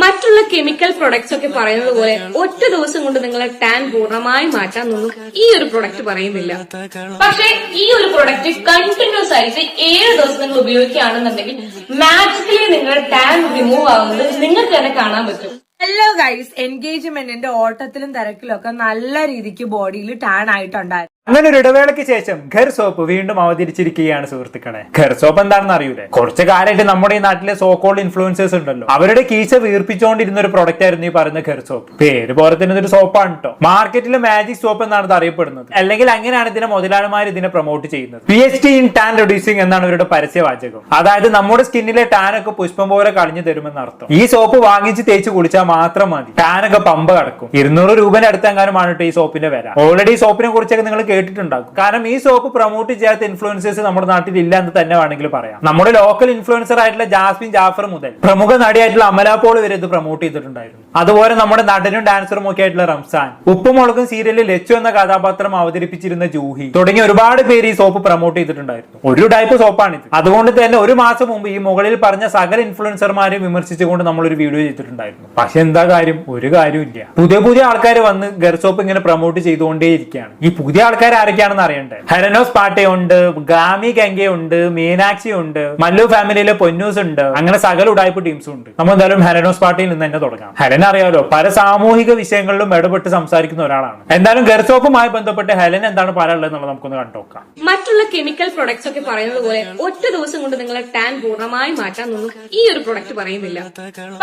മറ്റുള്ള chemical products ഒക്കെ പറയുന്നത് പോലെ ഒറ്റ ദിവസം കൊണ്ട് നിങ്ങളെ ടാൻ പൂർണ്ണമായി മാറ്റാന്നൊന്നും ഈ ഒരു പ്രൊഡക്റ്റ് പറയുന്നില്ല. പക്ഷെ ഈ ഒരു പ്രൊഡക്റ്റ് കണ്ടിന്യൂസ് ആയിട്ട് 7 ദിവസം നിങ്ങൾ ഉപയോഗിക്കുകയാണെന്നുണ്ടെങ്കിൽ മാജിക്കലി നിങ്ങളുടെ ടാൻ റിമൂവ് ആവുന്നത് നിങ്ങൾക്ക് തന്നെ കാണാൻ പറ്റും. ഹലോ ഗൈസ്, എൻഗേജ്മെന്റിന്റെ ഓട്ടത്തിലും തിരക്കിലും ഒക്കെ നല്ല രീതിക്ക് ബോഡിയിൽ ടാൻ ആയിട്ടുണ്ടായിരുന്നു. അങ്ങനെ ഒരു ഇടവേളയ്ക്ക് ശേഷം ഘർ സോപ്പ് വീണ്ടും അവതരിച്ചിരിക്കുകയാണ് സുഹൃത്തുക്കളെ. ഘർ സോപ്പ് എന്താണെന്ന് അറിയൂലേ? കുറച്ചു കാലമായിട്ട് നമ്മുടെ ഈ നാട്ടിലെ സോക്കോൾഡ് ഇൻഫ്ലുവൻസേഴ്സ് ഉണ്ടല്ലോ, അവരുടെ കീശ വീർപ്പിച്ചുകൊണ്ടിരുന്ന ഒരു പ്രൊഡക്റ്റ് ആയിരുന്നു ഈ പറയുന്ന ഘർ സോപ്പ്. പേര് പോലെ തന്നെ ഇതൊരു സോപ്പാണ് കേട്ടോ. മാർക്കറ്റിലെ മാജിക് സോപ്പ് എന്നാണ് ഇത് അറിയപ്പെടുന്നത്, അല്ലെങ്കിൽ അങ്ങനെയാണ് ഇതിനെ മുതലാളിമാർ ഇതിനെ പ്രൊമോട്ട് ചെയ്യുന്നത്. PhD ഇൻ ടാൻ റെഡ്യൂസിംഗ് എന്നാണ് ഇവരുടെ പരസ്യവാചകം. അതായത് നമ്മുടെ സ്കിന്നിലെ ടാൻ ഒക്കെ പുഷ്പം പോലെ കളഞ്ഞു തരുമെന്ന് അർത്ഥം. ഈ സോപ്പ് വാങ്ങിച്ച് തേച്ച് കുളിച്ചാൽ മാത്രം മതി, ടാൻ ഒക്കെ പമ്പ കടക്കും. 200 രൂപയുടെ അടുത്തെങ്ങാനുമാണ് കേട്ടോ ഈ സോപ്പിന്റെ വില. ഓൾറെഡി ഈ സോപ്പിനെ കുറിച്ചൊക്കെ നിങ്ങൾ കേട്ടിട്ടുണ്ടാകും. കാരണം ഈ സോപ്പ് പ്രൊമോട്ട് ചെയ്യാത്ത ഇൻഫ്ലുവൻസേഴ്സ് നമ്മുടെ നാട്ടിൽ ഇല്ല എന്ന് തന്നെ വേണമെങ്കിൽ പറയാം. നമ്മുടെ ലോക്കൽ ഇൻഫ്ലുവൻസർ ആയിട്ടുള്ള ജാസ്മിൻ ജാഫർ മുതൽ പ്രമുഖ നടിയായിട്ടുള്ള അമല പോൾ വരെ ഇത് പ്രൊമോട്ട് ചെയ്തിട്ടുണ്ടായിരുന്നു. അതുപോലെ നമ്മുടെ നടനും ഡാൻസറും ഒക്കെ ആയിട്ടുള്ള റംസാൻ, ഉപ്പുമുളകും സീരിയലിൽ ലച്ചു എന്ന കഥാപാത്രം അവതരിപ്പിച്ചിരുന്ന ജൂഹി തുടങ്ങിയ ഒരുപാട് പേര് ഈ സോപ്പ് പ്രൊമോട്ട് ചെയ്തിട്ടുണ്ടായിരുന്നു. ഒരു ടൈപ്പ് സോപ്പാണിത്. അതുകൊണ്ട് തന്നെ ഒരു മാസം മുമ്പ് ഈ മുകളിൽ പറഞ്ഞ സകല ഇൻഫ്ലുവൻസർമാരെ വിമർശിച്ചുകൊണ്ട് നമ്മളൊരു വീഡിയോ ചെയ്തിട്ടുണ്ടായിരുന്നു. പക്ഷെ എന്താ കാര്യം? ഒരു കാര്യമില്ല. പുതിയ ആൾക്കാർ വന്ന് ഗർ സോപ്പ് ഇങ്ങനെ പ്രൊമോട്ട് ചെയ്തുകൊണ്ടേയിരിക്കുകയാണ്. ഈ പുതിയ ആൾക്കാർ ആരൊക്കെയാണെന്ന് അറിയണ്ടേ? ഹെലനോസ് പാട്ടെ ഉണ്ട്, ഗാമി ഗംഗെ ഉണ്ട്, മീനാക്ഷി ഉണ്ട്, മല്ലു ഫാമിലിയിലെ പൊന്നൂസ് ഉണ്ട്, അങ്ങനെ സകല ഉടായ്പ ടീംസും ഉണ്ട്. നമ്മൾ എന്തായാലും ഹെലനോസ് പാട്ടയിൽ നിന്ന് തന്നെ തുടങ്ങാം. ഹെലൻ അറിയാലോ, പല സാമൂഹിക വിഷയങ്ങളിലും ഇടപെട്ട് സംസാരിക്കുന്ന ഒരാളാണ്. എന്തായാലും ഗർ സോപ്പുമായി ബന്ധപ്പെട്ട് ഹെലൻ എന്താണ് പറയാനുള്ളത് എന്നുള്ളത് നമുക്കൊന്ന് കണ്ടുനോക്കാം. മറ്റുള്ള കെമിക്കൽ പ്രൊഡക്ട്സ് ഒക്കെ പറയുന്നത് പോലെ ഒറ്റ ദിവസം കൊണ്ട് നിങ്ങളെ ടാൻ പൂർണ്ണമായി മാറ്റാന്നൊന്നും ഈ ഒരു പ്രൊഡക്റ്റ് പറയുന്നില്ല.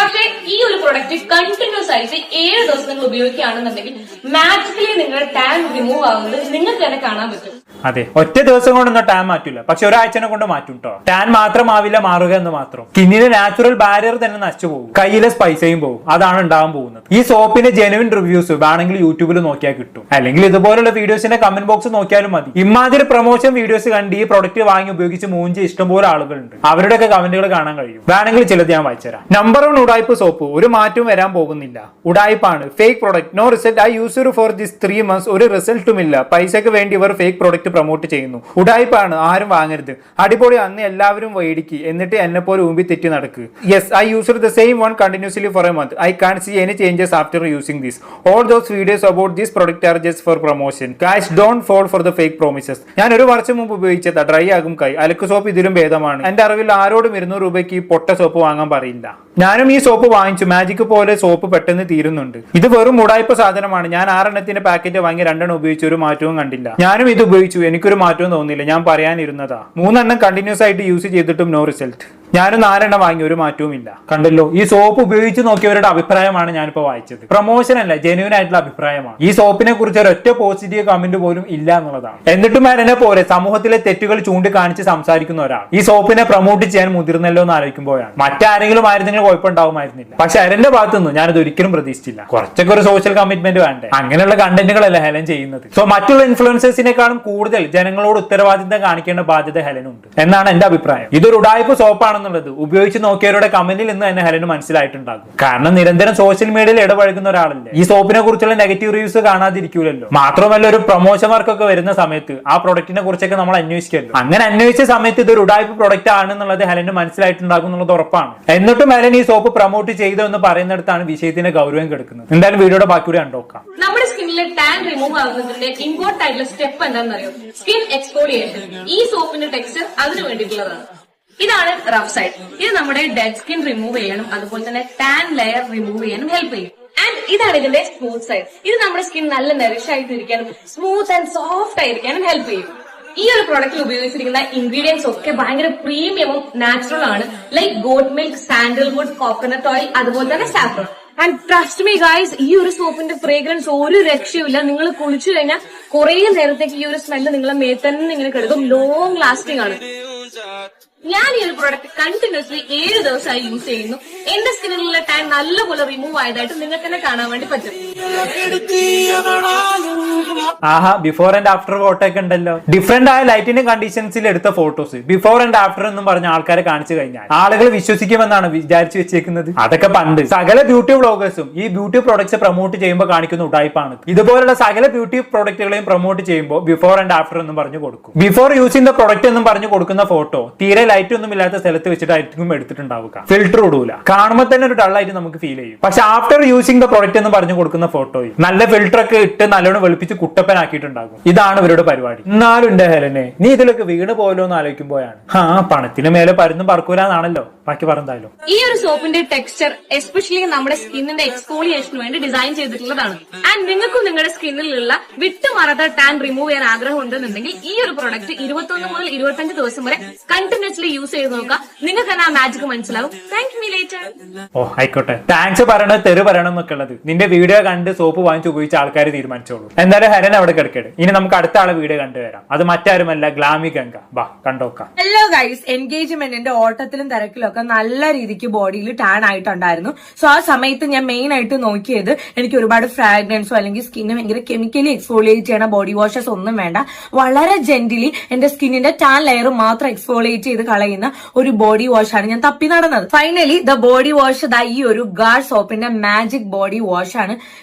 പക്ഷെ ഈ ഒരു പ്രൊഡക്റ്റ് കണ്ടിന്യൂസ് ആയിട്ട് 7 ദിവസം നിങ്ങൾ ഉപയോഗിക്കുകയാണെന്നുണ്ടെങ്കിൽ മാജിക്കലി നിങ്ങളുടെ ടാൻ റിമൂവ് ആവുന്നത് നിങ്ങൾക്ക് തന്നെ കാണാൻ പറ്റും. അതെ, ഒറ്റ ദിവസം കൊണ്ടൊന്നും ടാൻ മാറ്റില്ല, പക്ഷെ ഒരാഴ്ചനെ കൊണ്ട് മാറ്റും കേട്ടോ. ടാൻ മാത്രമാവില്ല മാറുക എന്ന് മാത്രം. സ്കിന്നിലെ നാച്ചുറൽ ബാരിയർ തന്നെ നശിച്ചു പോകും, കയ്യിലെ സ്പൈസയും പോകും. അതാണ് ഉണ്ടാകാൻ പോകുന്നത്. ഈ സോപ്പിന്റെ ജെനുവിൻ റിവ്യൂസ് വേണമെങ്കിൽ യൂട്യൂബിൽ നോക്കിയാൽ കിട്ടും, അല്ലെങ്കിൽ ഇതുപോലുള്ള വീഡിയോസിന്റെ കമന്റ് ബോക്സ് നോക്കിയാലും മതി. ഇമാതിരി പ്രൊമോഷൻ വീഡിയോസ് കണ്ട് ഈ പ്രൊഡക്റ്റ് വാങ്ങി ഉപയോഗിച്ച് മൂഞ്ചി ഇഷ്ടംപോലെ ആളുകളുണ്ട്. അവരുടെയൊക്കെ കമന്റുകൾ കാണാൻ കഴിയും. വേണമെങ്കിൽ ചിലത് ഞാൻ വായിച്ചുതരാം. നമ്പർ 1 ഉടായ്പ സോപ്പ്. ഒരു മാറ്റവും വരാൻ പോകുന്നില്ല, ഉടായ്പാണ്, fake product, no result, I used for this 3 months, ഒരു റിസൾട്ടും ഇല്ല, പൈസക്ക് വേണ്ടി ഇവർ ഫേക്ക് പ്രൊഡക്റ്റ് പ്രൊമോട്ട് ചെയ്യുന്നു, ഉടായ്പാണ്, ആരും വാങ്ങരുത്, അടിപൊളി, അന്ന് എല്ലാവരും വേടിക്ക്, എന്നിട്ട് എന്നെ പോലെ ഊമ്പി തെറ്റി നടക്ക്. Yes, I used the same one continuously for a month, I can see any changes after using this, all those videos about this product are just for promotion, guys don't fall for the fake promises. ഞാൻ ഒരു വർഷം മുമ്പ് ഉപയോഗിച്ചതാ, dry ആകും കൈ, അലക്ക് soap ഇതിലും ഭേദമാണ്. എന്റെ അറിവിൽ ആരോടും 200 രൂപയ്ക്ക് ഈ പൊട്ട സോപ്പ് വാങ്ങാൻ പറയില്ല. ഞാനും ഈ സോപ്പ് വാങ്ങിച്ചു, മാജിക് പോലെ സോപ്പ് പെട്ടെന്ന് തീരുന്നുണ്ട്. ഇത് വെറും ഉടായ്പ സാധനമാണ്. ഞാൻ 6 എണ്ണത്തിന്റെ പാക്കറ്റ് വാങ്ങി 2 എണ്ണം ഉപയോഗിച്ച് ഒരു മാറ്റവും കണ്ടില്ല. ഞാനും ഇത് ഉപയോഗിച്ചു, എനിക്കൊരു മാറ്റവും തോന്നിയില്ല. ഞാൻ പറയാനിരുന്നതാ. 3 എണ്ണം കണ്ടിന്യൂസ് ആയിട്ട് യൂസ് ചെയ്തിട്ടും നോ റിസൾട്ട്. ഞാനും 4 എണ്ണം വാങ്ങി, ഒരു മാറ്റവും ഇല്ല. കണ്ടല്ലോ, ഈ സോപ്പ് ഉപയോഗിച്ച് നോക്കിയവരുടെ അഭിപ്രായമാണ് ഞാനിപ്പോ വായിച്ചത്. പ്രൊമോഷൻ അല്ല, ജെന്യൂൻ ആയിട്ടുള്ള അഭിപ്രായമാണ്. ഈ സോപ്പിനെ കുറിച്ച് ഒരൊറ്റ പോസിറ്റീവ് കമന്റ് പോലും ഇല്ല എന്നുള്ളതാണ്. എന്നിട്ടും എന്നെ പോലെ സമൂഹത്തിലെ തെറ്റുകൾ ചൂണ്ടിക്കാണിച്ച് സംസാരിക്കുന്ന ഒരാൾ ഈ സോപ്പിനെ പ്രൊമോട്ട് ചെയ്യാൻ മുതിർന്നല്ലോ എന്ന് ആലോചിക്കുമ്പോഴാണ്. മറ്റാരെങ്കിലും ആയിരുന്നെങ്കിലും കുഴപ്പമുണ്ടാവുമായിരുന്നില്ല. പക്ഷെ ഹെലന്റെ ഭാഗത്തുനിന്ന് ഞാനത് ഒരിക്കലും പ്രതീക്ഷിച്ചില്ല. കുറച്ചൊക്കെ ഒരു സോഷ്യൽ കമ്മിറ്റ്മെന്റ് വേണ്ടേ? അങ്ങനെയുള്ള കണ്ടന്റുകളല്ല ഹെലൻ ചെയ്യുന്നത്. സോ മറ്റുള്ള ഇൻഫ്ലുവൻസേഴ്സിനെക്കാളും കൂടുതൽ ജനങ്ങളോട് ഉത്തരവാദിത്തം കാണിക്കേണ്ട ബാധ്യത ഹെലനുണ്ട് എന്നാണ് എന്റെ അഭിപ്രായം. ഇതൊരു ഉടായ്പ സോപ്പാണ് ുള്ളത് ഉപയോഗിച്ച് നോക്കിയവരുടെ കമന്റിൽ നിന്ന് തന്നെ ഹെലന് മനസ്സിലായിട്ടുണ്ടാകും. കാരണം നിരന്തരം സോഷ്യൽ മീഡിയയിൽ ഇടപഴകുന്ന ഒരാളല്ലേ. ഈ സോപ്പിനെ കുറിച്ചുള്ള നെഗറ്റീവ് റിവ്യൂസ് കാണാതിരിക്കൂലല്ലോ. മാത്രമല്ല, ഒരു പ്രൊമോഷൻ വർക്കൊക്കെ വരുന്ന സമയത്ത് ആ പ്രൊഡക്റ്റിനെ കുറിച്ചൊക്കെ നമ്മൾ അന്വേഷിക്കല്ലോ. അങ്ങനെ അന്വേഷിച്ച സമയത്ത് ഇതൊരു ഉടായ്പ പ്രൊഡക്റ്റ് ആണെന്നുള്ളത് ഹെലന് മനസ്സിലായിട്ടുണ്ടാകും എന്നുള്ളത് ഉറപ്പാണ്. എന്നിട്ടും ഹെലൻ ഈ സോപ്പ് പ്രൊമോട്ട് ചെയ്തു എന്ന് പറയുന്നിടത്താണ് വിഷയത്തിന്റെ ഗൗരവം കിടക്കുന്നത്. എന്തായാലും വീഡിയോയുടെ ബാക്കി കൂടി കണ്ടോക്കാം. നമ്മുടെ സ്കിന്നിലെ ടാൻ റിമൂവ് ആകുന്നതിന്റെ ഇമ്പോർട്ടന്റ് ആയിട്ടുള്ള സ്റ്റെപ്പ് എന്താണെന്ന് അറിയോ? Skin exfoliation. ഈ സോപ്പിന്റെ ടെക്സ്ചർ അതിന് വേണ്ടിയിട്ടുള്ളതാണ്. ഇതാണ് റഫ് സൈഡ്. ഇത് നമ്മുടെ ഡെഡ് സ്കിൻ റിമൂവ് ചെയ്യാനും അതുപോലെ തന്നെ ടാൻ ലെയർ റിമൂവ് ചെയ്യാനും ഹെൽപ്പ് ചെയ്യും. ആൻഡ് ഇതാണ് ഇതിന്റെ സ്മൂത്ത് സൈഡ്. ഇത് നമ്മുടെ സ്കിൻ നല്ല നറിഷ് ആയിട്ടിരിക്കാനും സ്മൂത്ത് ആൻഡ് സോഫ്റ്റ് ആയിരിക്കാനും ഹെൽപ്പ് ചെയ്യും. ഈ ഒരു പ്രൊഡക്റ്റിൽ ഉപയോഗിച്ചിരിക്കുന്ന ഇൻഗ്രീഡിയൻസ് ഒക്കെ ഭയങ്കര പ്രീമിയമും നാച്ചുറൽ ആണ്. Like goat milk, sandalwood, coconut oil, അതുപോലെ തന്നെ saffron. And trust me guys, ഈ ഒരു സോപ്പിന്റെ ഫ്രേഗ്രൻസ് ഒരു രക്ഷയുമില്ല. നിങ്ങൾ കുളിച്ചു കഴിഞ്ഞാൽ കുറെ നേരത്തേക്ക് ഈ ഒരു സ്മെല്ല് നിങ്ങളെ മേത്തന്നെ ഇങ്ങനെ കിടക്കും. ലോങ് ലാസ്റ്റിംഗ് ആണ്. ഞാൻ ഈ ഒരു പ്രോഡക്റ്റ് കണ്ടിന്യൂസ്ലി 7 ദിവസമായി യൂസ് ചെയ്യുന്നു. എന്റെ സ്കിന്നിലുള്ള ടാൻ നല്ലപോലെ റിമൂവ് ആയതായിട്ട് നിങ്ങൾക്ക് തന്നെ കാണാൻ വേണ്ടി പറ്റും. ആഹാ, ബിഫോർ ആൻഡ് ആഫ്റ്റർ ഫോട്ടോ ഒക്കെ ഉണ്ടല്ലോ. ഡിഫറെന്റ് ആയ ലൈറ്റിന്റെ കണ്ടീഷൻസിൽ എടുത്ത ഫോട്ടോസ് ബിഫോർ ആൻഡ് ആഫ്റ്റർ എന്നും പറഞ്ഞ ആൾക്കാരെ കാണിച്ചു കഴിഞ്ഞാൽ ആളുകൾ വിശ്വസിക്കുമെന്നാണ് വിചാരിച്ചു വെച്ചേക്കുന്നത്. അതൊക്കെ പണ്ട് സകല ബ്യൂട്ടി വ്ളോഗേഴ്സും ഈ ബ്യൂട്ടി പ്രോഡക്ട്സ് പ്രൊമോട്ട് ചെയ്യുമ്പോൾ കാണിക്കുന്ന ഉടായ്പാണ്. ഇതുപോലുള്ള സകല ബ്യൂട്ടി പ്രോഡക്റ്റുകളെയും പ്രൊമോട്ട് ചെയ്യുമ്പോൾ ബിഫോർ ആൻഡ് ആഫ്റ്റർ എന്നും പറഞ്ഞു കൊടുക്കും. ബിഫോർ യൂസിംഗ് ദ പ്രൊഡക്റ്റ് എന്നും പറഞ്ഞു കൊടുക്കുന്ന ഫോട്ടോ തീരെ ലൈറ്റ് ഒന്നും ഇല്ലാത്ത സ്ഥലത്ത് വെച്ചിട്ടായിരിക്കും എടുത്തിട്ടുണ്ടാവുക. ഫിൽറ്റർ ഇടൂല, കാണുമ്പോൾ തന്നെ ഒരു ഡള്ളായിട്ട് നമുക്ക് ഫീൽ ചെയ്യും. പക്ഷെ ആഫ്റ്റർ യൂസിംഗ് ദ പ്രൊഡക്റ്റ് എന്ന് പറഞ്ഞു കൊടുക്കുന്ന ഫോട്ടോയിൽ നല്ല ഫിൽറ്റർ ഒക്കെ ഇട്ട് നല്ലോണം വെളുപ്പിച്ച് കുട്ടപ്പനാക്കിയിട്ടുണ്ടാകും. ഇതാണ് ഇവരുടെ പരിപാടി. എന്നാലും എന്റെ ഹെലനെ, നീ ഇതിലൊക്കെ വീണ് പോലോ എന്ന് ആലോചിക്കുമ്പോഴാണ് പണത്തിന് മേലെ പരുന്നും പറക്കൂലെന്നാണല്ലോ ബാക്കി പറഞ്ഞാലും. ഈ ഒരു സോപ്പിന്റെ ടെക്സ്ചർ എസ്പെഷ്യലി നമ്മുടെ സ്കിന്നിന്റെ എക്സ്ഫോളിയേഷന് വേണ്ടി ഡിസൈൻ ചെയ്തിട്ടുള്ളതാണ്. ആൻഡ് നിങ്ങൾക്കും നിങ്ങളുടെ സ്കിന്നിലുള്ള വിട്ടുമാറാത്ത ടാൻ റിമൂവ് ചെയ്യാൻ ആഗ്രഹം ഉണ്ടെന്നുണ്ടെങ്കിൽ ഈ ഒരു പ്രൊഡക്റ്റ് 21 മുതൽ 25 ദിവസം വരെ കണ്ടിന്യൂസ്ലി യൂസ് ചെയ്ത് നോക്കാം. നിങ്ങൾക്ക് തന്നെ ആ മാജിക് മനസ്സിലാവും. Thank you later. ഓ ആയിക്കോട്ടെ, താങ്ക്സ് പറയണത് തെറി പറയണം എന്നൊക്കെ ഉള്ളത് നിന്റെ വീഡിയോ കണ്ട് സോപ്പ് വാങ്ങിച്ച് ഉപയോഗിച്ച ആൾക്കാർ തീരുമാനിച്ചോളൂ. എന്തായാലും ഹരൻ അവിടെ കിടക്കേട്. ഇനി നമുക്ക് അടുത്ത ആളെ വീഡിയോ കണ്ടുവരാം. അത് മറ്റാരുമല്ല, ഗ്ലാമി ഗംഗ. വാ കണ്ടോക്കാം. ഹലോ ഗൈസ്, എൻഗേജ്മെന്റിന്റെ ഓട്ടത്തിലും തിരക്കിലും ഒക്കെ നല്ല രീതിക്ക് ബോഡിയിൽ ടാൻ ആയിട്ടുണ്ടായിരുന്നു. സോ ആ സമയത്ത് ഞാൻ മെയിൻ ആയിട്ട് നോക്കിയത് എനിക്ക് ഒരുപാട് ഫ്രാഗ്രൻസോ അല്ലെങ്കിൽ സ്കിന്ന് ഭയങ്കര കെമിക്കലി എക്സ്ഫോളിയേറ്റ് ചെയ്യണ ബോഡി വാഷസ് ഒന്നും വേണ്ട, വളരെ ജെന്റിലി എന്റെ സ്കിന്നിന്റെ ടാൻ ലെയർ മാത്രം എക്സ്ഫോളിയേറ്റ് ചെയ്ത് കളയുന്ന ഒരു ബോഡി വാഷാണ് ഞാൻ തപ്പി നടന്നത്. ഫൈനലി ദ ബോഡി വാഷ് ഈ ഒരു ഗാർഡ് സോപ്പിന്റെ മാജിക് ബോഡി വാഷ് ആണ്.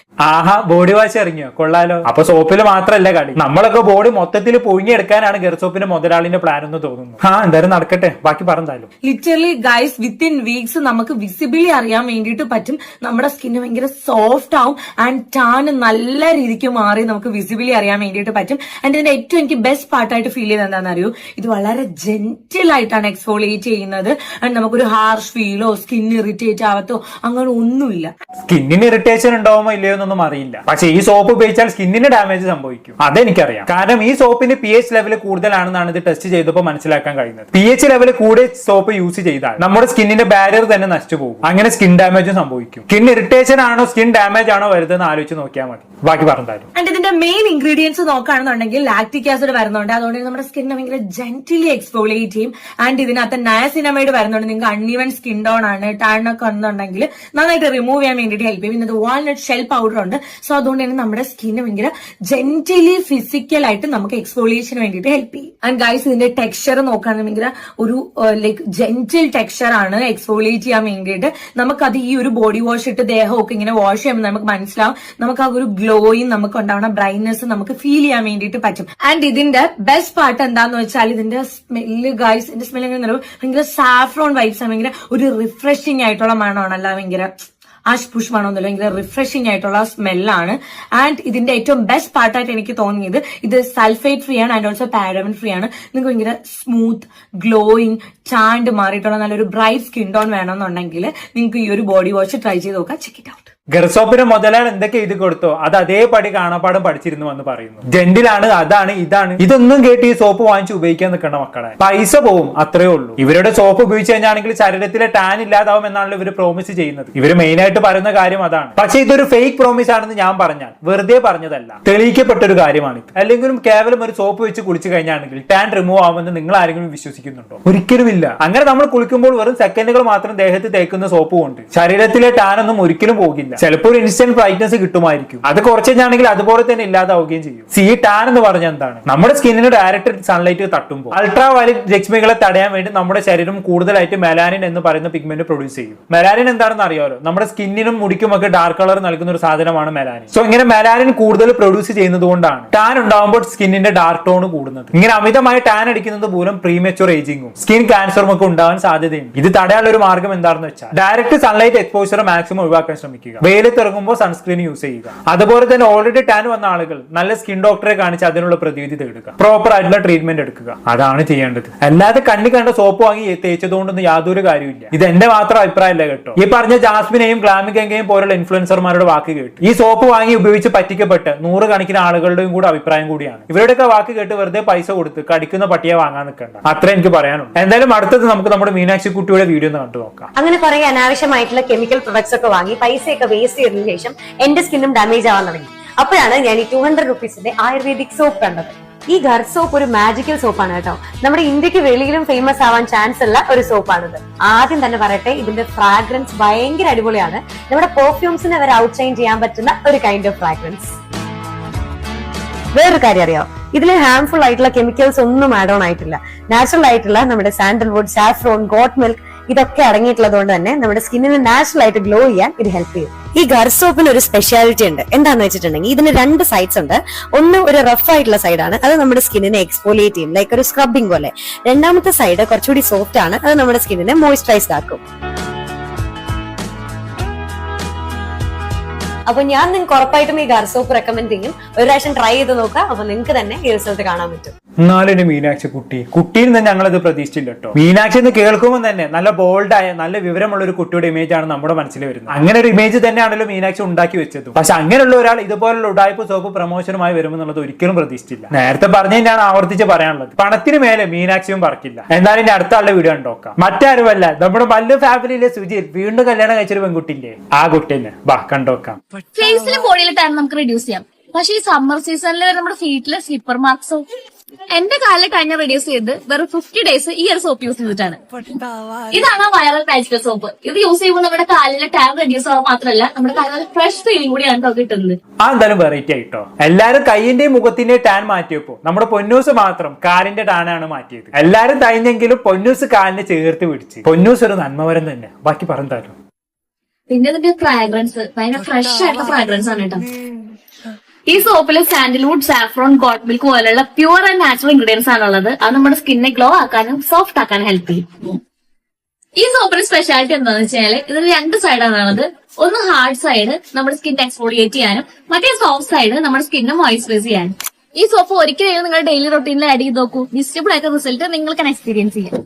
ആഹാ, ബോഡി വാഷ് ഇറങ്ങിയോ? കൊള്ളാലോ. അപ്പൊ സോപ്പിൽ മാത്രല്ല കളി, നമ്മളൊക്കെ ബോഡി മൊത്തത്തിൽ പൊങ്ങിയെടുക്കാനാണ് ഗർ സോപ്പിന്റെ മുതലാളിന്റെ പ്ലാൻ എന്ന് തോന്നുന്നു. എന്തായാലും നടക്കട്ടെ, ബാക്കി പറഞ്ഞാലും. ലിറ്ററലി ഗൈസ്, വിത്തിൻ വീക്സ് നമുക്ക് വിസിബിളി അറിയാൻ വേണ്ടിയിട്ട് പറ്റും നമ്മുടെ സ്കിന്ന് ഭയങ്കര സോഫ്റ്റ് ആവും ആൻഡ് ടാൻ നല്ല രീതിക്ക് മാറി നമുക്ക് വിസിബിലി അറിയാൻ വേണ്ടിയിട്ട് പറ്റും. ആൻഡ് ഇതിന്റെ ഏറ്റവും എനിക്ക് ബെസ്റ്റ് പാർട്ടായിട്ട് ഫീൽ ചെയ്ത് എന്താണെന്ന് അറിയൂ, ഇത് വളരെ ജെന്റിൽ ആയിട്ടാണ് എക്സ്ഫോളിയേറ്റ് ചെയ്യുന്നത്. ആൻഡ് നമുക്കൊരു ഹാർഷ് ഫീലോ സ്കിൻ ഇറിറ്റേറ്റ് ആവത്തോ അങ്ങനെ ഒന്നുമില്ല. സ്കിന്നിന് ഇറിറ്റേഷൻ ഉണ്ടാവുമോ ഇല്ലയോ എന്നൊന്നും അറിയില്ല, പക്ഷെ ഈ സോപ്പ് ഉപയോഗിച്ചാൽ സ്കിന്നിന് ഡാമേജ് സംഭവിക്കും. അതെനിക്കറിയാം. കാരണം ഈ സോപ്പിന്റെ pH ലെവൽ കൂടുതലാണെന്നാണ് ഇത് ടെസ്റ്റ് ചെയ്തപ്പോൾ മനസ്സിലാക്കാൻ കഴിയുന്നത്. pH ലെവൽ കൂടിയ സോപ്പ് യൂസ് ചെയ്താൽ നമ്മുടെ സ്കിന്നിന്റെ ബാരിയർ തന്നെ നശിച്ചു പോകും. അങ്ങനെ സ്കിൻ ഡാമേജും സംഭവിക്കും. സ്കിൻ ഇറിറ്റേഷൻ ആണോ സ്കിൻ ഡാമേജ് ആണോ വരുന്നതെന്ന് ആലോചിച്ച് നോക്കിയാൽ മതി. ബാക്കി പറഞ്ഞാലും. ആൻഡ് ഇതിന്റെ മെയിൻ ഇൻഗ്രീഡിയൻസ് നോക്കുകയാണെന്നുണ്ടെങ്കിൽ ലാക്ടിക് ആസിഡ് വരുന്നുണ്ട്. അതുകൊണ്ട് നമ്മുടെ സ്കിന്നെ ഭയങ്കര ജെന്റിലി എക്സ്ഫോളിയേറ്റ് ചെയ്യും. ആൻഡ് ഇതിനകത്ത് നയാസിനമൈഡ് വരുന്നുണ്ട്. നിങ്ങൾക്ക് അൺഈവൻ സ്കിൻ ടോൺ ആണ്, ടാൻ ഒക്കെ ഉണ്ടെന്നുണ്ടെങ്കിൽ നന്നായിട്ട് റിമൂവ് ചെയ്യാൻ വേണ്ടിയിട്ട് ഹെൽപ്പ് ചെയ്യും. പിന്നെ വാൾനട്ട് ഷെൽ പൗഡർ ഉണ്ട്. സോ അതുകൊണ്ട് തന്നെ നമ്മുടെ സ്കിന്ന് ഭയങ്കര ജെന്റിലി ഫിസിക്കൽ ആയിട്ട് നമുക്ക് എക്സ്ഫോളിയേഷന് വേണ്ടിയിട്ട് ഹെൽപ്പ് ചെയ്യും. ആൻഡ് ഗൈസ്, ഇതിന്റെ ടെക്സ്ചർ നോക്കുകയാണെങ്കിൽ ഭയങ്കര ഒരു ലൈക്ക് ജെന്റിൽ ടെക്സ്ചർ ആണ് എക്സ്ഫോളിയേറ്റ് ചെയ്യാൻ വേണ്ടിയിട്ട്. നമുക്കത് ഈ ഒരു ബോഡി വാഷ് ഇട്ട് ദേഹമൊക്കെ ഇങ്ങനെ വാഷ് ചെയ്യുമ്പോൾ നമുക്ക് മനസ്സിലാവും. നമുക്ക് ആ ഒരു ഗ്ലോയും നമുക്ക് ഉണ്ടാവുന്ന ബ്രൈറ്റ്നെസ് നമുക്ക് ഫീൽ ചെയ്യാൻ വേണ്ടിയിട്ട് പറ്റും. ആൻഡ് ഇതിന്റെ ബെസ്റ്റ് പാർട്ട് എന്താന്ന് വെച്ചാൽ ഇതിന്റെ സ്മെല്ല് ഗൈസ്. ഇതിന്റെ സ്മെല്ല് എങ്ങനെ ഭയങ്കര സാഫ്രോൺ വൈബ്സ് ആണ്. ഭയങ്കര ഒരു റിഫ്രഷിംഗ് ആയിട്ടുള്ള മണമാണല്ല, ഭയങ്കര ആഷ് പുഷ് മണമൊന്നുമില്ല, ഭയങ്കര റിഫ്രഷിംഗ് ആയിട്ടുള്ള സ്മെല്ലാണ്. ആൻഡ് ഇതിന്റെ ഏറ്റവും ബെസ്റ്റ് പാർട്ടായിട്ട് എനിക്ക് തോന്നിയത് ഇത് സൾഫേറ്റ് ഫ്രീ ആണ് ആൻഡ് ഓൾസോ പാരബൻ ഫ്രീ ആണ്. നിങ്ങൾക്ക് ഭയങ്കര സ്മൂത്ത് ഗ്ലോയിങ് ചാണ്ട് മാറിയിട്ടുള്ള നല്ലൊരു ബ്രൈറ്റ് സ്കിൻ ടോൺ വേണമെന്നുണ്ടെങ്കിൽ നിങ്ങൾക്ക് ഈ ഒരു ബോഡി വാഷ് ട്രൈ ചെയ്ത് നോക്കാം. Check it out. ഗർസോപ്പിന് മുതലാണ് എന്തൊക്കെ എഴുതി കൊടുത്തോ അത് അതേപടി കാണാപ്പാടും പഠിച്ചിരുന്നു എന്ന് പറയുന്നു. ജെന്റിലാണ്, അതാണ്, ഇതാണ്. ഇതൊന്നും കേട്ട് ഈ സോപ്പ് വാങ്ങിച്ച് ഉപയോഗിക്കാൻ നിൽക്കേണ്ട മക്കളെ, പൈസ പോവും, അത്രേ ഉള്ളൂ. ഇവരുടെ സോപ്പ് ഉപയോഗിച്ച് കഴിഞ്ഞാണെങ്കിൽ ശരീരത്തിലെ ടാൻ ഇല്ലാതാവും എന്നാണല്ലോ ഇവർ പ്രോമിസ് ചെയ്യുന്നത്. ഇവര് മെയിൻ ആയിട്ട് പറയുന്ന കാര്യം അതാണ്. പക്ഷെ ഇതൊരു ഫേക്ക് പ്രോമിസ് ആണെന്ന് ഞാൻ പറഞ്ഞാൽ വെറുതെ പറഞ്ഞതല്ല, തെളിയിക്കപ്പെട്ട ഒരു കാര്യമാണ്. അല്ലെങ്കിലും കേവലം ഒരു സോപ്പ് വെച്ച് കുളിച്ചു കഴിഞ്ഞാണെങ്കിൽ ടാൻ റിമൂവ് ആവുമെന്ന് നിങ്ങൾ ആരെങ്കിലും വിശ്വസിക്കുന്നുണ്ടോ? ഒരിക്കലും ഇല്ല. അങ്ങനെ നമ്മൾ കുളിക്കുമ്പോൾ വെറും സെക്കൻഡുകൾ മാത്രം ദേഹത്ത് തേക്കുന്ന സോപ്പ് കൊണ്ട് ശരീരത്തിലെ ടാൻ ഒന്നും ഒരിക്കലും പോകില്ല. ചിലപ്പോൾ ഒരു ഇൻസ്റ്റന്റ് ബ്രൈറ്റ്നസ് കിട്ടുമായിരിക്കും, അത് കുറച്ച് കഴിഞ്ഞാണെങ്കിൽ അതുപോലെ തന്നെ ഇല്ലാതാവുകയും ചെയ്യും. സി ടാൻ എന്ന് പറഞ്ഞാൽ എന്താണ്? നമ്മുടെ സ്കിന്നിന് ഡയറക്റ്റ് സൺലൈറ്റ് തട്ടുമ്പോൾ അൾട്രാ വയലറ്റ് രശ്മികളെ തടയാൻ വേണ്ടി നമ്മുടെ ശരീരം കൂടുതലായിട്ട് മെലാനിൻ എന്ന് പറയുന്ന പിഗ്മെന്റ് പ്രൊഡ്യൂസ് ചെയ്യും. മെലാനിൻ എന്താണെന്ന് അറിയാമല്ലോ, നമ്മുടെ സ്കിന്നിനും മുടിക്കും ഒക്കെ ഡാർക്ക് കളർ നൽകുന്ന ഒരു സാധനമാണ് മെലാനിൻ. സോ ഇങ്ങനെ മെലാനിൻ കൂടുതൽ പ്രൊഡ്യൂസ് ചെയ്യുന്നത് കൊണ്ടാണ് ടാൻ ഉണ്ടാകുമ്പോൾ സ്കിന്നിന്റെ ഡാർക്ക് ടോൺ കൂടുന്നത്. ഇങ്ങനെ അമിതമായി ടാൻ അടിക്കുന്നത് മൂലം പ്രീമച്യൂർ ഏജിങ്ങും സ്കിൻ ക്യാൻസറും ഒക്കെ ഉണ്ടാവാൻ സാധ്യതയുണ്ട്. ഇത് തടയാനുള്ള ഒരു മാർഗം എന്താണെന്ന് വെച്ചാൽ ഡയറക്റ്റ് സൺലൈറ്റ് എക്സ്പോഷർ മാക്സിമം ഒഴിവാക്കാൻ ശ്രമിക്കുക. വെയിലത്ത് ഇറങ്ങുമ്പോൾ സൺസ്ക്രീൻ യൂസ് ചെയ്യുക. അതുപോലെ തന്നെ ഓൾറെഡി ടാൻ വന്ന ആളുകൾ നല്ല സ്കിൻ ഡോക്ടറെ കാണിച്ച് അതിനുള്ള പ്രതിവിധി തേടുക, പ്രോപ്പർ ആയിട്ടുള്ള ട്രീറ്റ്മെന്റ് എടുക്കുക. അതാണ് ചെയ്യേണ്ടത്. അല്ലാതെ കണ്ണി കണ്ട സോപ്പ് വാങ്ങി തേച്ചതുകൊണ്ടൊന്നും യാതൊരു കാര്യമില്ല. ഇത് എന്റെ മാത്രം അഭിപ്രായമല്ല കേട്ടോ. ഈ പറഞ്ഞ ജാസ്മിനെയും ഗ്ലാമി ഗംഗയും പോലുള്ള ഇൻഫ്ലുവൻസർമാരുടെ വാക്ക് കേട്ട് ഈ സോപ്പ് വാങ്ങി ഉപയോഗിച്ച് പറ്റിക്കപ്പെട്ട് 100 കണക്കിന് ആളുകളുടെയും കൂടെ അഭിപ്രായം കൂടിയാണ്. ഇവരുടെയൊക്കെ വാക്ക് കേട്ട് വെറുതെ പൈസ കൊടുത്ത് കടിക്കുന്ന പട്ടിയെ വാങ്ങാൻ നിൽക്കണ്ട. അത്ര എനിക്ക് പറയാനുള്ളൂ. എന്തായാലും അടുത്തത് നമുക്ക് നമ്മുടെ മീനാക്ഷി കുട്ടിയുടെ വീഡിയോ ഒന്ന് കണ്ടു നോക്കാം. അങ്ങനെ കുറെ അനാവശ്യമായിട്ടുള്ള കെമിക്കൽ പ്രൊഡക്ട്സ് ഒക്കെ വാങ്ങി പൈസയൊക്കെ വേസ്റ്റ് ചെയ്തതിനു ശേഷം എന്റെ സ്കിന്നും ഡാമേജ് ആവാൻ തുടങ്ങി. അപ്പോഴാണ് ഞാൻ ഈ 200 റുപ്പീസിന്റെ ആയുർവേദിക് സോപ്പ് കണ്ടത്. ഈ ഗർ സോപ്പ് ഒരു മാജിക്കൽ സോപ്പാണ് കേട്ടോ. നമ്മുടെ ഇന്ത്യക്ക് വെളിയിലും ഫേമസ് ആവാൻ ചാൻസ് ഉള്ള ഒരു സോപ്പാണിത്. ആദ്യം തന്നെ പറയട്ടെ, ഇതിന്റെ ഫ്രാഗ്രൻസ് ഭയങ്കര അടിപൊളിയാണ്. നമ്മുടെ പെർഫ്യൂംസിനെ വരെ ഔട്ട്ഷൈൻ ചെയ്യാൻ പറ്റുന്ന ഒരു കൈൻഡ് ഓഫ് ഫ്രാഗ്രൻസ്. വേറൊരു കാര്യം അറിയാം, ഇതിൽ ഹാംഫുൾ ആയിട്ടുള്ള കെമിക്കൽസ് ഒന്നും ആഡ് ഓൺ ആയിട്ടില്ല. നാച്ചുറൽ ആയിട്ടുള്ള നമ്മുടെ സാൻഡൽവുഡ്, സാഫ്രോൺ, ഗോട്ട് മിൽക്ക് ഇതൊക്കെ അടങ്ങിയിട്ടുള്ളത് കൊണ്ട് തന്നെ നമ്മുടെ സ്കിന്നിന് നാച്ചുറൽ ആയിട്ട് ഗ്ലോ ചെയ്യാൻ ഇത് ഹെൽപ്പ് ചെയ്യും. ഈ ഗർ സോപ്പിന് ഒരു സ്പെഷ്യാലിറ്റി ഉണ്ട്. എന്താന്ന് വെച്ചിട്ടുണ്ടെങ്കിൽ ഇതിന് 2 സൈഡ്സ് ഉണ്ട്. ഒന്ന് ഒരു റഫ് ആയിട്ടുള്ള സൈഡാണ്, അത് നമ്മുടെ സ്കിന്നിനെ എക്സ്ഫോലിയേറ്റ് ചെയ്യും, ലൈക്ക് ഒരു സ്ക്രബിംഗ് പോലെ. രണ്ടാമത്തെ സൈഡ് കുറച്ചുകൂടി സോഫ്റ്റ് ആണ്, അത് നമ്മുടെ സ്കിന്നിനെ മോയ്സ്ചറൈസ്ഡ് ആക്കും. അപ്പൊ ഞാൻ നിങ്ങൾക്ക് ഉറപ്പായിട്ടും ഈ ഗർ സോപ്പ് റെക്കമെൻഡ് ചെയ്യും. ഒരു പ്രാവശ്യം ട്രൈ ചെയ്ത് നോക്കാം, അപ്പൊ നിങ്ങൾക്ക് തന്നെ ഈ റിസൾട്ട് കാണാൻ പറ്റും. എന്നാലും മീനാക്ഷി കുട്ടിയിൽ നിന്ന് ഞങ്ങളത് പ്രതീക്ഷിച്ചില്ല കേട്ടോ. മീനാക്ഷി എന്ന് കേൾക്കുമ്പോൾ തന്നെ നല്ല ബോൾഡായ നല്ല വിവരമുള്ള ഒരു കുട്ടിയുടെ ഇമേജ് ആണ് നമ്മുടെ മനസ്സിൽ വരുന്നത്. അങ്ങനെ ഒരു ഇമേജ് തന്നെയാണല്ലോ മീനാക്ഷി ഉണ്ടാക്കി വെച്ചത്. പക്ഷെ അങ്ങനെയുള്ള ഒരാൾ ഇതുപോലുള്ള ഉടായ്പ സോപ്പ് പ്രൊമോഷനുമായി വരുമെന്നുള്ളത് ഒരിക്കലും പ്രതീക്ഷിച്ചില്ല. നേരത്തെ പറഞ്ഞതിനാണ് ആവർത്തിച്ച് പറയാനുള്ളത്. പണത്തിന് മേലെ മീനാക്ഷിയും പറക്കില്ല. എന്നാലും ഇനി അടുത്ത ആളുടെ വീഡിയോ ഉണ്ടോക്കാം. മറ്റാരുമല്ല, നമ്മുടെ മല്ലു ഫാമിലിയിലെ സുജിൽ വീണ്ടും കല്യാണം കഴിച്ചൊരു പെൺകുട്ടിയില്ലേ, ആ കുട്ടി തന്നെ. വാ കണ്ടോക്കാം. ഫേസിലും ബോഡിയിലെ ടാൻ നമുക്ക് റെഡ്യൂസ് ചെയ്യാം. പക്ഷെ ഈ സമ്മർ സീസണിൽ നമ്മുടെ ഫീറ്റിലെ സ്ലിപ്പർ മാർക്സോ എന്റെ കാലിലെ ടാൻ റെഡ്യൂസ് ചെയ്ത് വെറും 50 days ഈ ഒരു സോപ്പ് യൂസ് ചെയ്തിട്ടാണ്. ഇതാണ് വൈറൽ മാജിക്കൽ സോപ്പ്. ഇത് യൂസ് ചെയ്യുമ്പോൾ നമ്മുടെ കാലിലെ ടാൻ റെഡ്യൂസ് ആവാൻ മാത്രമല്ല നമ്മുടെ കാലിൽ ഫ്രഷ് ഫീലിംഗ് കൂടിയാണ് കിട്ടുന്നത്. ആ എന്തായാലും വെറൈറ്റി ആയിട്ടോ. എല്ലാരും കൈയിന്റെയും മുഖത്തിന്റെയും ടാൻ മാറ്റിയപ്പോ നമ്മുടെ പൊന്നൂസ് മാത്രം കാലിന്റെ ടാനാണ് മാറ്റിയത്. എല്ലാരും തയ്ഞ്ഞെങ്കിലും പൊന്നൂസ് കാലിനെ ചേർത്ത് പിടിച്ച്. പൊന്നൂസ് ഒരു നന്മവരം തന്നെ. ബാക്കി പറഞ്ഞാലും പിന്നെ ഇതിന്റെ ഫ്രാഗ്രൻസ് ഭയങ്കര ഫ്രഷ് ആയിട്ടുള്ള ഫ്രാഗ്രൻസ് ആണ് കേട്ടോ. ഈ സോപ്പിൽ സാൻഡൽവുഡ്, സാഫ്രോൺ, ഗോട്ട് മിൽക്ക് പോലെയുള്ള പ്യൂർ ആൻഡ് നാച്ചുറൽ ഇൻഗ്രീഡിയൻസ് ആണുള്ളത്. അത് നമ്മുടെ സ്കിന്നെ ഗ്ലോ ആക്കാനും സോഫ്റ്റ് ആക്കാനും ഹെൽപ്പ് ചെയ്യും. ഈ സോപ്പിന്റെ സ്പെഷ്യാലിറ്റി എന്താണെന്ന് വെച്ചാൽ ഇതിൽ 2 സൈഡാണുള്ളത്. ഒന്ന് ഹാർഡ് സൈഡ് നമ്മുടെ സ്കിൻ എക്സ്ഫോളിയേറ്റ് ചെയ്യാനും, മറ്റേ സോഫ്റ്റ് സൈഡ് നമ്മുടെ സ്കിന്നെ മോയ്സ്ചറൈസ് ചെയ്യാനും. ഈ സോപ്പ് ഒരിക്കലും നിങ്ങളുടെ ഡെയിലി റൊട്ടീനിൽ ആഡ് ചെയ്ത് നോക്കൂ. വിസിബിൾ ആയിട്ടുള്ള റിസൾട്ട് നിങ്ങൾക്ക് എക്സ്പീരിയൻസ് ചെയ്യാം.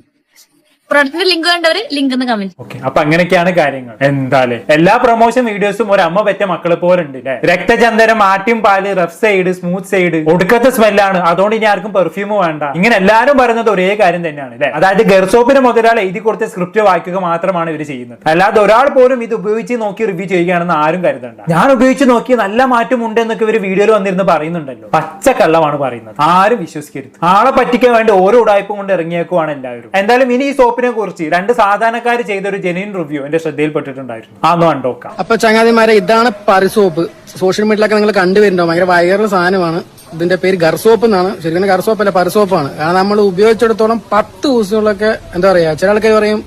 പ്രൊഡക്റ്റിന്റെ ലിങ്ക് വേണ്ടവര് ലിങ്ക് എന്ന് കമന്റ്. ഓക്കെ, അപ്പൊ അങ്ങനെയൊക്കെയാണ് കാര്യങ്ങൾ. എന്തായാലും എല്ലാ പ്രൊമോഷൻ വീഡിയോസും ഒരു അമ്മ പറ്റ മക്കളെ പോലെ ഉണ്ട് അല്ലെ. രക്തചന്ദനം, ആട്ടിൻ പാല്, റഫ് സൈഡ്, സ്മൂത്ത് സൈഡ്, ഒടുക്കത്തെ സ്മെല്ലാണ്, അതുകൊണ്ട് ഇനി ആർക്കും പെർഫ്യൂം വേണ്ട. ഇങ്ങനെ എല്ലാവരും പറയുന്നത് ഒരേ കാര്യം തന്നെയാണ് അല്ലെ. അതായത് ഗർസോപ്പിന് മുതലാളി എഴുതി കൊടുത്ത സ്ക്രിപ്റ്റ് വായിക്കുക മാത്രമാണ് ഇവർ ചെയ്യുന്നത്. അല്ലാതെ ഒരാൾ പോലും ഇത് ഉപയോഗിച്ച് നോക്കി റിവ്യൂ ചെയ്യുകയാണെന്ന് ആരും കരുതണ്ട. ഞാൻ ഉപയോഗിച്ച് നോക്കി നല്ല മാറ്റം ഉണ്ട് എന്നൊക്കെ ഇവർ വീഡിയോയിൽ വന്നിരുന്ന് പറയുന്നുണ്ടല്ലോ. പച്ചക്കള്ളമാണ് പറയുന്നത്, ആരും വിശ്വസിക്കരുത്. ആളെ പറ്റിക്കാൻ വേണ്ടി ഓരോ ഉടായ്പും കൊണ്ട് ഇറങ്ങിയേക്കുവാണ് എല്ലാവരും. എന്തായാലും ഇനി ഈ സോപ്പിനെ കുറിച്ച് 2 സാധാരണക്കാർ ചെയ്ത ഒരു ജെന്യൂൻ റിവ്യൂ എന്റെ ശ്രദ്ധയിൽപ്പെട്ടിട്ടുണ്ടായിരുന്നു. അതൊന്നും കണ്ടോക്കാം. അപ്പൊ ചങ്ങാതിമാരെ, ഇതാണ് പരിസോപ്പ്. സോഷ്യൽ മീഡിയയിലൊക്കെ നിങ്ങൾ കണ്ടുവരുന്നുണ്ടോ, ഭയങ്കര വൈറൽ സാധനമാണ്. ഇതിന്റെ പേര് ഗർസോപ്പ് എന്നാണ്. ശരിക്കും ഗർസോപ്പ് അല്ല, പരിസോപ്പാണ്. കാരണം നമ്മൾ ഉപയോഗിച്ചിടത്തോളം 10 ദിവസങ്ങളിലൊക്കെ എന്താ പറയാ, ചില ആൾക്കാർ പറയും,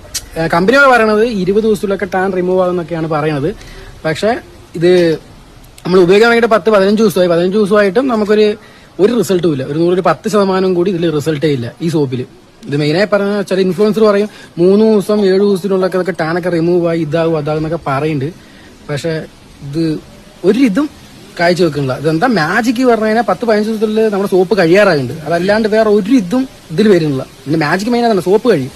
കമ്പനികൾ പറയണത് 20 ദിവസത്തിലൊക്കെ ടാൻ റിമൂവ് ആകുന്നൊക്കെയാണ് പറയുന്നത്. പക്ഷെ ഇത് നമ്മൾ ഉപയോഗിക്കാൻ വേണ്ടിയിട്ട് 10-15 ദിവസമായി. 15 ദിവസമായിട്ടും നമുക്കൊരു റിസൾട്ടും ഇല്ല. ഒരു 10% കൂടി ഇതിൽ റിസൾട്ടേ ഇല്ല ഈ സോപ്പിൽ. ഇത് മെയിനായി പറഞ്ഞ ചില ഇൻഫ്ലുവൻസർ പറയും 3 ദിവസം 7 ദിവസത്തിനുള്ളൊക്കെ ടാനൊക്കെ റിമൂവ് ആയി ഇതാകും എന്നൊക്കെ പറയുന്നുണ്ട്. പക്ഷെ ഇത് ഇതും കാഴ്ച വെക്കുന്നില്ല. ഇതെന്താ മാജിക് പറഞ്ഞു കഴിഞ്ഞാൽ 10-15 ദിവസത്തിൽ നമ്മുടെ സോപ്പ് കഴിയാറാകുന്നുണ്ട്. അതല്ലാണ്ട് വേറെ ഇതും ഇതിൽ വരുന്നില്ല. പിന്നെ മാജിക് മെയിനാണ് സോപ്പ് കഴിയും.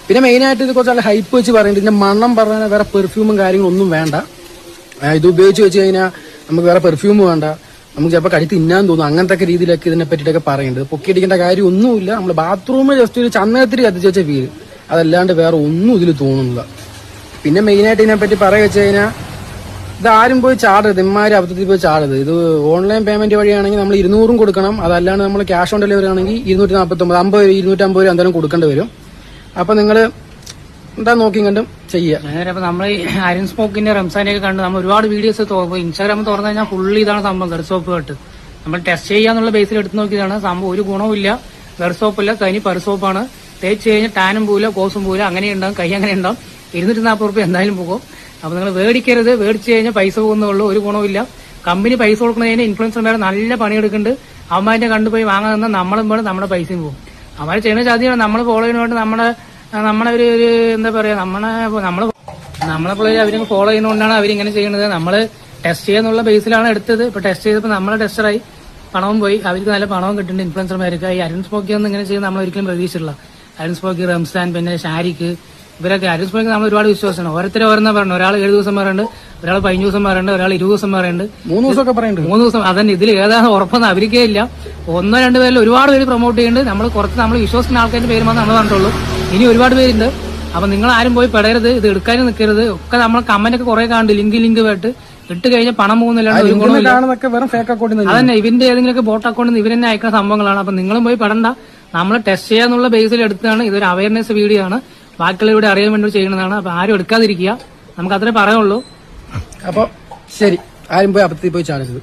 പിന്നെ മെയിനായിട്ട് ഇത് കുറച്ച് ഹൈപ്പ് വെച്ച് പറയുന്നുണ്ട്. ഇതിന്റെ മണം പറഞ്ഞാൽ വേറെ പെർഫ്യൂമും കാര്യങ്ങളും ഒന്നും വേണ്ട. ഇത് ഉപയോഗിച്ച് വെച്ച് കഴിഞ്ഞാൽ നമുക്ക് വേറെ പെർഫ്യൂം വേണ്ട. നമുക്ക് ചിലപ്പോൾ കടി തിന്നാൻ തോന്നും. അങ്ങനത്തെ രീതിയിലൊക്കെ ഇതിനെ പറ്റിയിട്ടൊക്കെ പറയുന്നുണ്ട്. പൊക്കിയടിക്കേണ്ട കാര്യം ഒന്നുമില്ല. നമ്മൾ ബാത്റൂമിൽ ജസ്റ്റ് ഒരു ചന്ദനത്തിരി കത്തിച്ച് വെച്ച ഫീൽ, അതല്ലാണ്ട് വേറെ ഒന്നും ഇതിൽ തോന്നുന്നില്ല. പിന്നെ മെയിനായിട്ട് ഇതിനെപ്പറ്റി പറയുക വെച്ച് കഴിഞ്ഞാൽ ഇതാരും പോയി ചാടരുത്, ഇമ്മാരി അബദ്ധത്തിൽ പോയി ചാടരുത്. ഇത് ഓൺലൈൻ പേയ്മെന്റ് വഴിയാണെങ്കിൽ നമ്മൾ 200 കൊടുക്കണം. അതല്ലാണ്ട് നമ്മൾ ക്യാഷ് ഓൺ ഡെലിവറി ആണെങ്കിൽ 249, 50, 250 രൂപ എന്തായാലും കൊടുക്കേണ്ടി വരും. അപ്പൊ നിങ്ങൾ എന്താ നോക്കി കണ്ടും ചെയ്യുക. അപ്പൊ നമ്മൾ അയൺ സ്മോക്കിന്റെ റംസാനൊക്കെ കണ്ട് നമ്മൾ ഒരുപാട് വീഡിയോസ് ഇൻസ്റ്റാഗ്രാം തുറന്നു കഴിഞ്ഞാൽ ഫുള്ളി ഇതാണ് സംഭവം. ഗർസോപ്പ് കേട്ട് നമ്മൾ ടെസ്റ്റ് ചെയ്യാന്നുള്ള ബേസിൽ എടുത്ത് നോക്കിയതാണ് സംഭവം. ഒരു ഗുണവുമില്ല, ഗർസോപ്പില്ല, തനി പരിസോപ്പാണ്. തേച്ച് കഴിഞ്ഞാൽ ടാനും പോവില്ല, കോസും പോവില്ല. അങ്ങനെ ഉണ്ടാവും, കൈ അങ്ങനെ ഉണ്ടാവും. 240 രൂപ എന്തായാലും പോകും. അപ്പൊ നിങ്ങൾ മേടിക്കരുത്. മേടിച്ചു കഴിഞ്ഞാൽ പൈസ പോകുന്നുള്ളൂ, ഒരു ഗുണമില്ല. കമ്പനി പൈസ കൊടുക്കുന്നതിന് ഇൻഫ്ലുവൻസർമാരെ നല്ല പണിയെടുക്കുന്നുണ്ട്. അവന്മാരെ കണ്ടുപോയി വാങ്ങാൻ നിന്നാൽ നമ്മളും വേണം, നമ്മുടെ പൈസയും പോകും. അവന്മാർ ചെയ്യുന്ന ചാദ്യമാണ് നമ്മൾ ഫോളോ ചെയ്യുന്നതുകൊണ്ട് നമ്മളെ ഒരു എന്താ പറയാ, നമ്മളെപ്പോഴും അവര് ഫോളോ ചെയ്യുന്നതുകൊണ്ടാണ് അവരിങ്ങനെ ചെയ്യുന്നത്. നമ്മള് ടെസ്റ്റ് ചെയ്യാന്നുള്ള ബേസിലാണ് എടുത്തത്. ഇപ്പൊ ടെസ്റ്റ് ചെയ്തപ്പോൾ നമ്മളെ ടെസ്റ്ററായി, പണവും പോയി, അവർക്ക് നല്ല പണവും കിട്ടുന്നുണ്ട് ഇൻഫ്ലുവൻസർമാർക്ക്. ഈ അരുൺ സ്മോക്കി ഒന്നും ഇങ്ങനെ ചെയ്യുന്നത് നമ്മൾ ഒരിക്കലും പ്രതീക്ഷിച്ചില്ല. അരുൺ സ്മോക്കി, റംസാൻ, പിന്നെ ഷാരിഖ്, ഇവരൊക്കെ അരുൺ സ്മോക്കി നമ്മൾ ഒരുപാട് വിശ്വാസമാണ്. ഓരോരുത്തരെ ഓരോന്നാ പറഞ്ഞു. ഒരാൾ 7 ദിവസം പറയുന്നുണ്ട്, ഒരാൾ 15 ദിവസം പറയുന്നുണ്ട്, ഒരാൾ 20 ദിവസം പറയുന്നുണ്ട്, 3 ദിവസമൊക്കെ പറയുന്നുണ്ട്. 3 ദിവസം. അതന്നെ, ഇതിൽ ഏതാണ് ഉറപ്പൊന്നും അവർക്കേ ഇല്ല. 1-2 പേരിൽ ഒരുപാട് പേര് പ്രൊമോട്ട് ചെയ്യുന്നുണ്ട്. നമ്മൾ വിശ്വസിക്കുന്ന ആൾക്കാരുടെ പേര് മാത്രമേ നമ്മൾ പറഞ്ഞിട്ടുള്ളൂ. ഇനി ഒരുപാട് പേരുണ്ട്. അപ്പൊ നിങ്ങൾ ആരും പോയി പെടരുത്, ഇത് എടുക്കാനും നിൽക്കരുത്. ഒക്കെ നമ്മൾ കമന്റ് ഒക്കെ കുറെ കാണുന്നുണ്ട്, ലിങ്ക് വേട്ട് ഇട്ട് കഴിഞ്ഞാൽ പണം പോകുന്നില്ല. അതന്നെ ഇവന്റെ ഏതെങ്കിലുമൊക്കെ ബോട്ട് അക്കൗണ്ടിൽ നിന്ന് ഇവരെന്നെ അയക്കുന്ന സംഭവങ്ങളാണ്. അപ്പൊ നിങ്ങളും പോയി പെടണ്ട. നമ്മൾ ടെസ്റ്റ് ചെയ്യാന്നുള്ള ബേസിൽ എടുത്താണ്. ഇതൊരു അവയർനെസ് വീഡിയോ ആണ്, ബാക്കിയുള്ളവരുടെ അറിയാൻ വേണ്ടി ചെയ്യുന്നതാണ്. അപ്പൊ ആരും എടുക്കാതിരിക്കുക, നമുക്ക് അത്രേ പറയുള്ളൂ. അപ്പൊ ശരി, ആരും പോയി അബദ്ധത്തിൽ പോയി ചാടരുത്.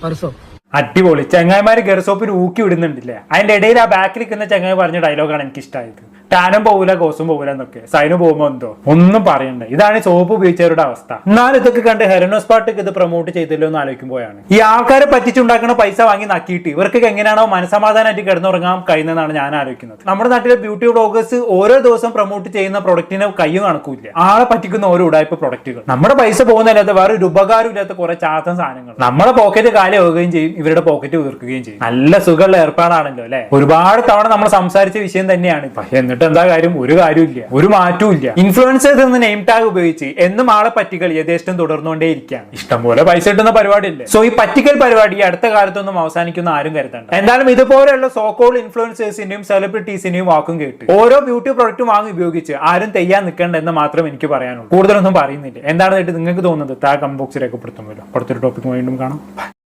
പർസോ അടിപൊളി. ചങ്ങായിമാര് ഗർസോപ്പിന് ഊക്കി വിടുന്നുണ്ടല്ലേ. അതിന്റെ ഇടയിൽ ആ ബാക്കിൽ നിൽക്കുന്ന ചങ്ങായി പറഞ്ഞ ഡയലോഗാണ് എനിക്ക് ഇഷ്ടമായത്. ടാനും പോകൂല കോസും പോകൂല എന്നൊക്കെ സൈന് പോകുമ്പോ എന്തോ ഒന്നും പറയണ്ടേ. ഇതാണ് സോപ്പ് ഉപയോഗിച്ചവരുടെ അവസ്ഥ. എന്നാൽ ഇതൊക്കെ കണ്ട് ഹെറനോസ്പാട്ടിക്ക് ഇത് പ്രൊമോട്ട് ചെയ്തല്ലോ എന്ന് ആലോചിക്കുമ്പോഴാണ് ഈ ആൾക്കാരെ പറ്റിച്ചുണ്ടാക്കുന്ന പൈസ വാങ്ങി നക്കിയിട്ട് ഇവർക്ക് എങ്ങനെയാണോ മനസമാധാനമായിട്ട് കിടന്നുറങ്ങാൻ കഴിയുന്നതാണ് ഞാൻ ആലോചിക്കുന്നത്. നമ്മുടെ നാട്ടിലെ ബ്യൂട്ടി വ്ളോഗേഴ്സ് ഓരോ ദിവസം പ്രൊമോട്ട് ചെയ്യുന്ന പ്രൊഡക്റ്റിന് കയ്യും കണക്കൂല്ല. ആളെ പറ്റിക്കുന്ന ഓരോ ഉടായ്പ പ്രൊഡക്റ്റുകൾ. നമ്മുടെ പൈസ പോകുന്നല്ലാതെ വേറെ ഒരു ഉപകാരം ഇല്ലാത്ത കുറെ ചാത്തൻ സാധനങ്ങൾ. നമ്മുടെ പോക്കറ്റ് കാലിയാവുകയും ചെയ്യും, ഇവരുടെ പോക്കറ്റ് ഉയർക്കുകയും ചെയ്യും. നല്ല സുഖമുള്ള ഏർപ്പാടാണല്ലോ അല്ലെ. ഒരുപാട് തവണ നമ്മൾ സംസാരിച്ച വിഷയം തന്നെയാണ്. എന്നിട്ട് എന്താ കാര്യം? ഒരു കാര്യമില്ല, ഒരു മാറ്റവും ഇല്ല. ഇൻഫ്ലുവൻസേഴ്സ് എന്ന നെയിം ടാഗ് ഉപയോഗിച്ച് എന്നും ആളെ പറ്റിക്കൽ യഥേഷ്ടം തുടർന്നുകൊണ്ടേ ഇരിക്കുകയാണ്. ഇഷ്ടംപോലെ പൈസ കിട്ടുന്ന പരിപാടിയല്ലേ. സോ ഈ പറ്റിക്കൽ പരിപാടി അടുത്ത കാലത്തൊന്നും അവസാനിക്കുന്ന ആരും കരുതണ്ട. എന്തായാലും ഇതുപോലെയുള്ള സോക്കോൾ ഇൻഫ്ലുവൻസേഴ്സിന്റെയും സെലിബ്രിറ്റീസിന്റെയും വാക്കും കേട്ട് ഓരോ ബ്യൂട്ടി പ്രൊഡക്റ്റും വാങ്ങി ഉപയോഗിച്ച് ആരും തെയ്യാൻ നിൽക്കേണ്ട എന്ന് മാത്രം എനിക്ക് പറയാനുള്ളൂ. കൂടുതലൊന്നും പറയുന്നില്ല. എന്താണ് നിങ്ങൾക്ക് തോന്നുന്നത്? താഴെ കമന്റ് ബോക്സിൽ രേഖപ്പെടുത്തുമല്ലോ. അടുത്തൊരു ടോപ്പിക് വീണ്ടും കാണാം.